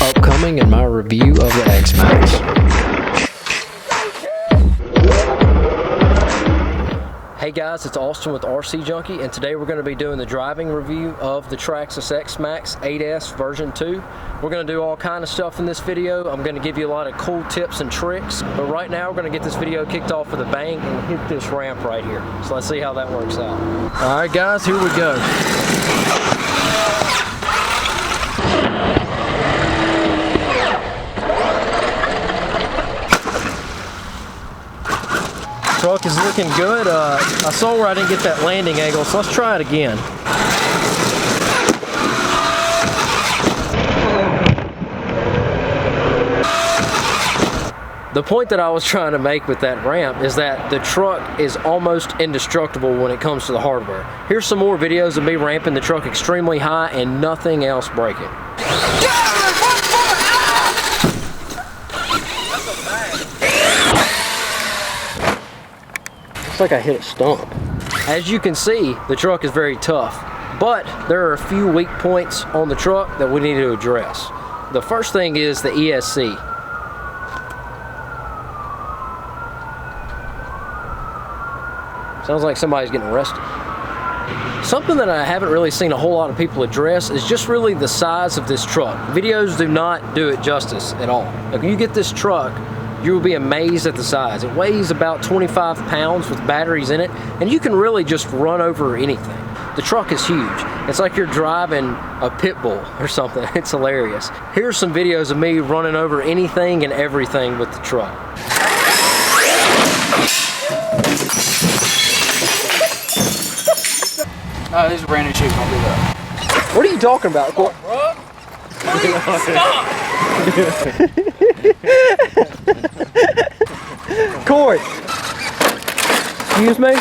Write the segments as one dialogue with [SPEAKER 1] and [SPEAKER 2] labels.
[SPEAKER 1] Upcoming in my review of the Xmaxx. Hey guys, it's Austin with RC Junkie, and today we're going to be doing the driving review of the Traxxas Xmaxx 8S version 2. We're going to do all kind of stuff in this video. I'm going to give you a lot of cool tips and tricks, but right now we're going to get this video kicked off with a bang and hit this ramp right here. So let's see how that works out. Alright guys, here we go. Truck is looking good. I saw where I didn't get that landing angle, so let's try it again. The point that I was trying to make with that ramp is that the truck is almost indestructible when it comes to the hardware. Here's some more videos of me ramping the truck extremely high and nothing else breaking. Looks like I hit a stump. As you can see, the truck is very tough, but there are a few weak points on the truck that we need to address. The first thing is the ESC. Sounds like somebody's getting arrested. Something that I haven't really seen a whole lot of people address is just really the size of this truck. Videos do not do it justice at all. Like, when you get this truck, you will be amazed at the size. It weighs about 25 pounds with batteries in it, and you can really just run over anything. The truck is huge. It's like you're driving a pit bull or something. It's hilarious. Here's some videos of me running over anything and everything with the truck.
[SPEAKER 2] No, these are brand new shoes. Don't do that.
[SPEAKER 1] What are you talking about?
[SPEAKER 2] Bro, please stop.
[SPEAKER 1] Corey! Excuse me?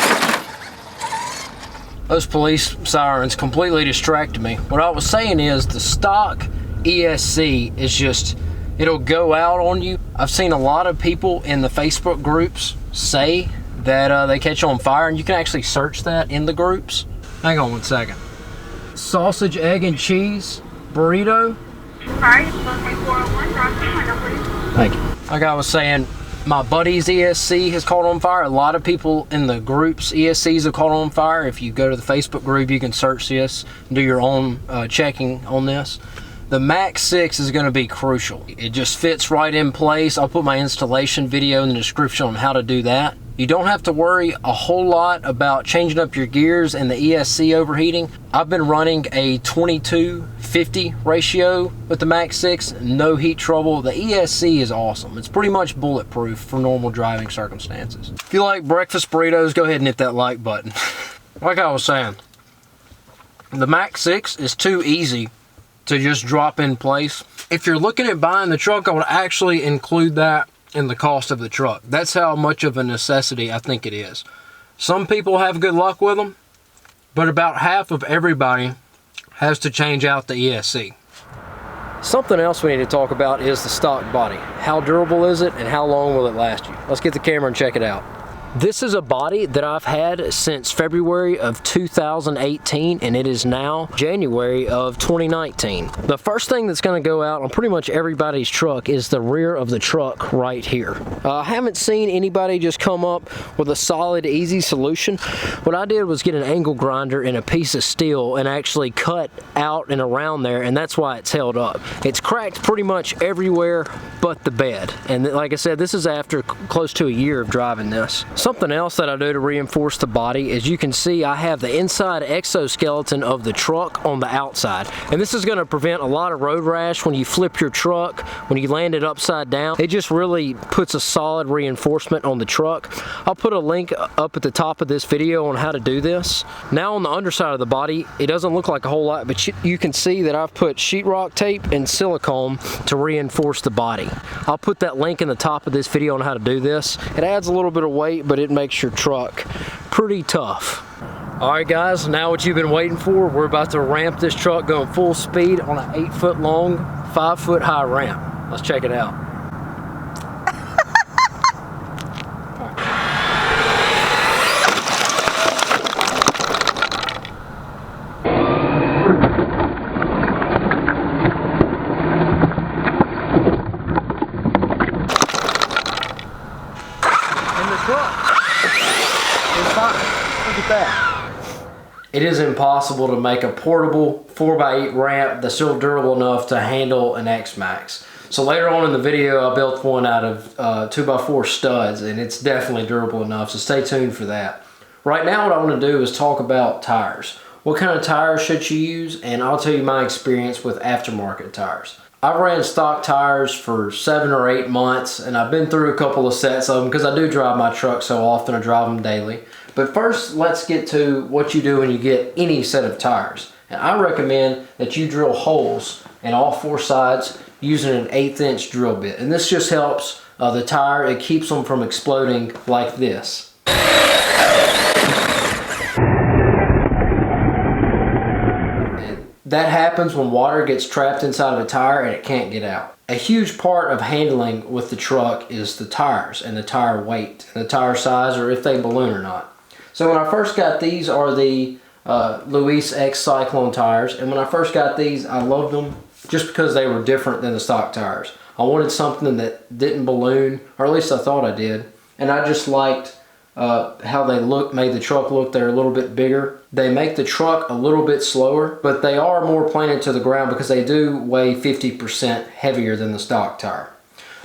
[SPEAKER 1] Those police sirens completely distracted me. What I was saying is the stock ESC is just, it'll go out on you. I've seen a lot of people in the Facebook groups say that they catch on fire, and you can actually search that in the groups. Hang on one second. Sausage, egg, and cheese burrito. Thank you. Like I was saying, my buddy's ESC has caught on fire. A lot of people in the groups ESCs have caught on fire. If you go to the Facebook group, you can search this and do your own checking on this. The Max 6 is going to be crucial. It just fits right in place. I'll put my installation video in the description on how to do that. You don't have to worry a whole lot about changing up your gears and the ESC overheating. I've been running a 22-50 ratio with the Max 6, no heat trouble. The ESC is awesome. It's pretty much bulletproof for normal driving circumstances. If you like breakfast burritos, go ahead and hit that like button. Like I was saying, the Max 6 is too easy to just drop in place. If you're looking at buying the truck, I would actually include that in the cost of the truck. That's how much of a necessity I think it is. Some people have good luck with them, but about half of everybody has to change out the ESC. Something else we need to talk about is the stock body. How durable is it and how long will it last you? Let's get the camera and check it out. This is a body that I've had since February of 2018, and it is now January of 2019. The first thing that's going to go out on pretty much everybody's truck is the rear of the truck right here. I haven't seen anybody just come up with a solid, easy solution. What I did was get an angle grinder and a piece of steel and actually cut out and around there, and that's why it's held up. It's cracked pretty much everywhere but the bed. And like I said, this is after close to a year of driving this. Something else that I do to reinforce the body is, you can see I have the inside exoskeleton of the truck on the outside, and this is going to prevent a lot of road rash when you flip your truck, when you land it upside down. It just really puts a solid reinforcement on the truck. I'll put a link up at the top of this video on how to do this. Now on the underside of the body, it doesn't look like a whole lot, but you can see that I've put sheetrock tape and silicone to reinforce the body. I'll put that link in the top of this video on how to do this. It adds a little bit of weight, but it makes your truck pretty tough. Alright guys, now what you've been waiting for, we're about to ramp this truck going full speed on an 8-foot long, 5-foot high ramp. Let's check it out.
[SPEAKER 2] that?
[SPEAKER 1] It is impossible to make a portable 4x8 ramp that's still durable enough to handle an Xmaxx. So later on in the video, I built one out of 2x4 studs, and it's definitely durable enough, so stay tuned for that. Right now, what I want to do is talk about tires. What kind of tires should you use? And I'll tell you my experience with aftermarket tires. I've ran stock tires for 7 or 8 months, and I've been through a couple of sets of them because I do drive my truck so often. I drive them daily. But first, let's get to what you do when you get any set of tires. And I recommend that you drill holes in all 4 sides using an 1/8 inch drill bit. And this just helps the tire. It keeps them from exploding like this. That happens when water gets trapped inside of a tire and it can't get out. A huge part of handling with the truck is the tires and the tire weight and the tire size, or if they balloon or not. So when I first got these are the Luis X Cyclone tires, and when I first got these I loved them just because they were different than the stock tires. I wanted something that didn't balloon, or at least I thought I did, and I just liked how they look, made the truck look. They're a little bit bigger. They make the truck a little bit slower, but they are more planted to the ground because they do weigh 50% heavier than the stock tire.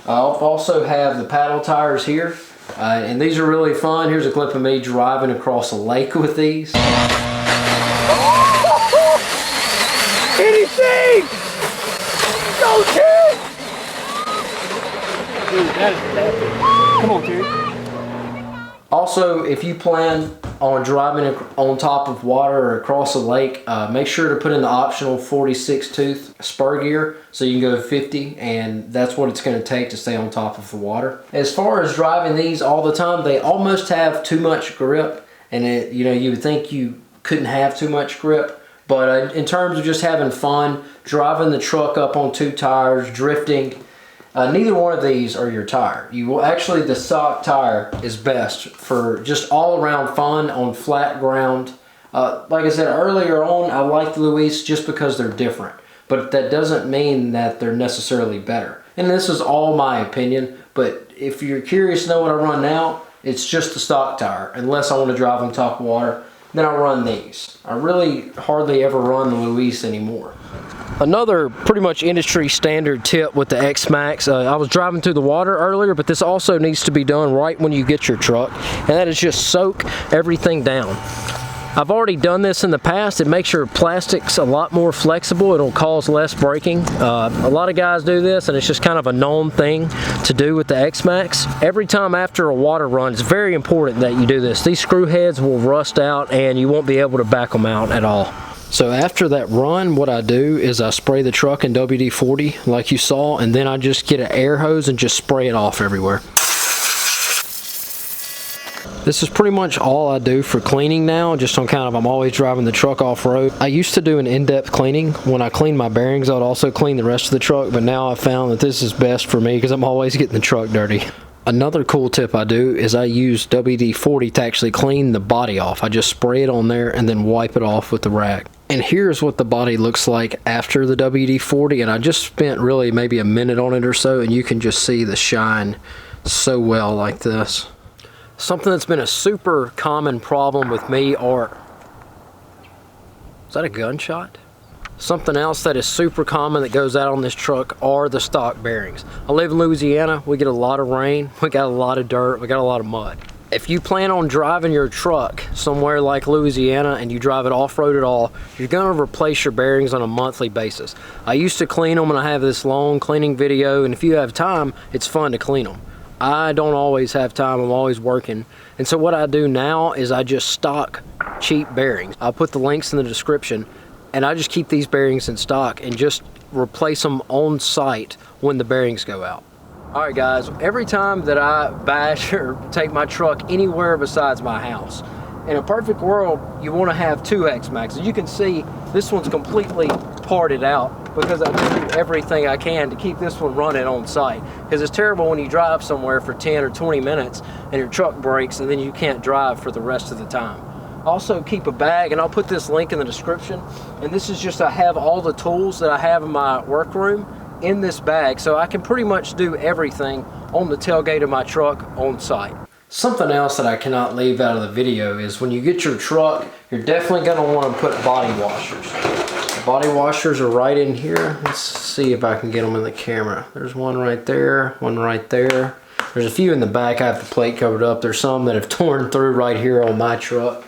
[SPEAKER 1] I'll also have the paddle tires here, and these are really fun. Here's a clip of me driving across a lake with these.
[SPEAKER 2] Anything! Go, Terry! Dude, that is epic. Come on, Terry.
[SPEAKER 1] Also, if you plan on driving on top of water or across a lake, make sure to put in the optional 46 tooth spur gear so you can go 50, and that's what it's going to take to stay on top of the water. As far as driving these all the time, they almost have too much grip, and you would think you couldn't have too much grip, but in terms of just having fun, driving the truck up on 2 tires, drifting, neither one of these are your tire. Actually, the stock tire is best for just all around fun on flat ground. Like I said earlier on, I like the Luis just because they're different, but that doesn't mean that they're necessarily better. And this is all my opinion, but if you're curious to know what I run now, it's just the stock tire, unless I want to drive on top of water. Then I run these. I really hardly ever run the Luis anymore. Another pretty much industry standard tip with the Xmaxx, I was driving through the water earlier, but this also needs to be done right when you get your truck, and that is just soak everything down. I've already done this in the past. It makes your plastics a lot more flexible. It'll cause less breaking. A lot of guys do this, and it's just kind of a known thing to do with the Xmaxx. Every time after a water run, it's very important that you do this. These screw heads will rust out, and you won't be able to back them out at all. So after that run, what I do is I spray the truck in WD-40 like you saw, and then I just get an air hose and just spray it off everywhere. This is pretty much all I do for cleaning now, just on kind of, I'm always driving the truck off-road. I used to do an in-depth cleaning. When I clean my bearings, I would also clean the rest of the truck, but now I've found that this is best for me because I'm always getting the truck dirty. Another cool tip I do is I use WD-40 to actually clean the body off. I just spray it on there and then wipe it off with the rag. And here's what the body looks like after the WD-40, and I just spent really maybe a minute on it or so, and you can just see the shine so well like this. Something that's been a super common problem with me are... Is that a gunshot? Something else that is super common that goes out on this truck are the stock bearings. I live in Louisiana. We get a lot of rain. We got a lot of dirt. We got a lot of mud. If you plan on driving your truck somewhere like Louisiana and you drive it off-road at all, you're going to replace your bearings on a monthly basis. I used to clean them, and I have this long cleaning video, and if you have time, it's fun to clean them. I don't always have time. I'm always working. And so what I do now is I just stock cheap bearings. I'll put the links in the description, and I just keep these bearings in stock and just replace them on site when the bearings go out. Alright guys, every time that I bash or take my truck anywhere besides my house, in a perfect world, you want to have 2 Xmaxxes. You can see this one's completely parted out because I do everything I can to keep this one running on site. Because it's terrible when you drive somewhere for 10 or 20 minutes and your truck breaks and then you can't drive for the rest of the time. Also keep a bag, and I'll put this link in the description, and this is just, I have all the tools that I have in my workroom in this bag, so I can pretty much do everything on the tailgate of my truck on site. Something else that I cannot leave out of the video is when you get your truck, you're definitely going to want to put body washers. The body washers are right in here. Let's see if I can get them in the camera. There's one right there, one right there. There's a few in the back. I have the plate covered up. There's some that have torn through right here on my truck.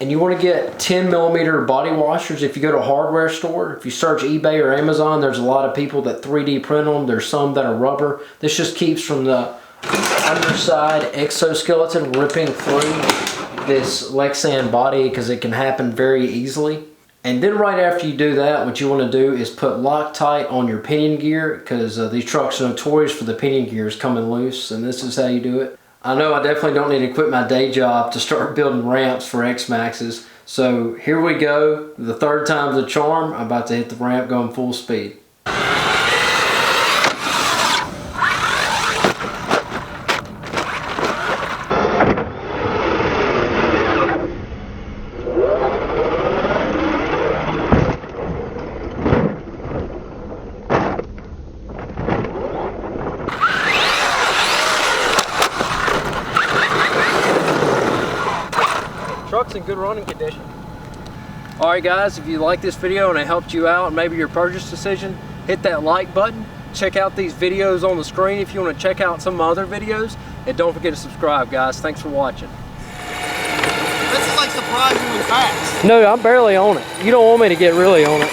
[SPEAKER 1] And you want to get 10mm body washers if you go to a hardware store. If you search eBay or Amazon, there's a lot of people that 3D print them. There's some that are rubber. This just keeps from the underside exoskeleton ripping through this Lexan body, because it can happen very easily. And then right after you do that, what you want to do is put Loctite on your pinion gear, because these trucks are notorious for the pinion gears coming loose, and this is how you do it. I know I definitely don't need to quit my day job to start building ramps for Xmaxxes. So here we go. The third time's the charm. I'm about to hit the ramp going full speed. Truck's in good running condition. Alright guys, if you like this video and it helped you out and maybe your purchase decision, hit that like button. Check out these videos on the screen if you want to check out some of my other videos. And don't forget to subscribe, guys. Thanks for watching.
[SPEAKER 3] This is like surprisingly fast.
[SPEAKER 1] No, I'm barely on it. You don't want me to get really on it.